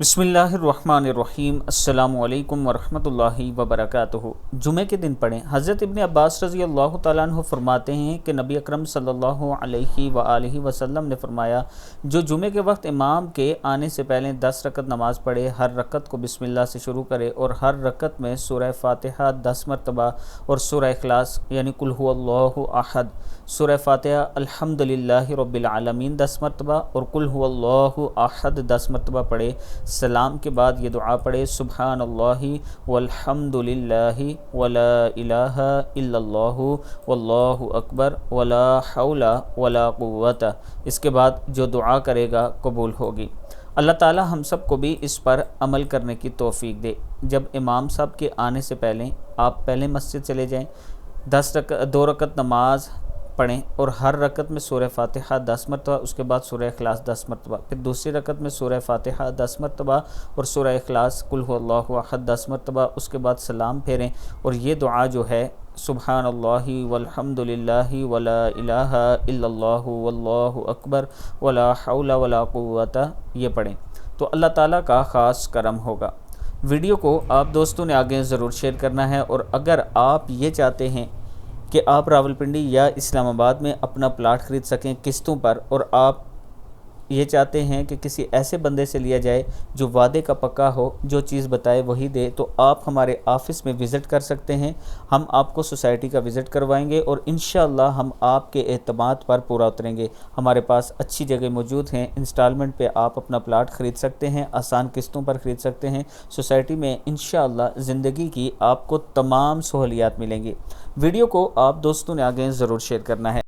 बिस्मिल्लाहिर्रहमानिर्रहीम। अस्सलामु अलैकुम वरहमतुल्लाहि वबरकातुहू। जुमे के दिन पढ़ें। हज़रत इब्न अब्बास रज़ी अल्लाह तआला अन्हु फरमाते हैं कि नबी अकरम सल्लल्लाहु अलैहि वआलिहि वसल्लम ने फरमाया, जो जुमे के वक्त इमाम के आने से पहले 10 रकत नमाज़ पढ़े, हर रकत को बिस्मिल्लाह से शुरू करे और हर रकत में सूरह फातिहा 10 मरतबा और सूरह इखलास यानी कुल हुवल्लाहु अहद, सूरह फातिहा अल्हम्दुलिल्लाहि रब्बिल आलमीन 10 मरतबा और कुल हुवल्लाहु अहद 10 मरतबा पढ़े। सलाम के बाद ये दुआ पढ़े, सुब्हानल्लाहि वल्हम्दुलिल्लाहि वला इलाहा इल्लल्लाहु वल्लाहु अकबर वला हौला वला कुव्वता। इसके बाद जो दुआ करेगा कबूल होगी। अल्लाह ताला हम सब को भी इस पर अमल करने की तौफीक दे। जब इमाम साहब के आने से पहले आप पहले मस्जिद चले जाएं, 2 रकत नमाज पढ़ें और हर रकत में सूरह फातिहा 10 मरतबा, उसके बाद सूरह इखलास 10 मरतबा, फिर दूसरी रकत में सूरह फातिहा 10 मरतबा और सूरह इखलास कुल हुवल्लाहु अहद 10 मरतबा। उसके बाद सलाम फेरें और ये दुआ जो है सुब्हानल्लाहि वल्हम्दुलिल्लाहि वला इलाहा इल्लल्लाहु वल्लाहु अकबर वला हौला वला कुव्वता ये पढ़ें तो अल्लाह ताला का ख़ास करम होगा। वीडियो को आप दोस्तों ने आगे ज़रूर शेयर करना है और अगर आप ये चाहते हैं कि आप रावलपिंडी या इस्लामाबाद में अपना प्लाट ख़रीद सकें किस्तों पर, और आप ये चाहते हैं कि किसी ऐसे बंदे से लिया जाए जो वादे का पक्का हो, जो चीज़ बताए वही दे, तो आप हमारे ऑफ़िस में विज़िट कर सकते हैं। हम आपको सोसाइटी का विज़िट करवाएंगे और इंशाअल्लाह हम आपके एतमाद पर पूरा उतरेंगे। हमारे पास अच्छी जगह मौजूद हैं, इंस्टॉलमेंट पे आप अपना प्लाट ख़रीद सकते हैं, आसान किस्तों पर ख़रीद सकते हैं। सोसाइटी में इंशाअल्लाह ज़िंदगी की आपको तमाम सहूलियात मिलेंगी। वीडियो को आप दोस्तों ने आगे ज़रूर शेयर करना है।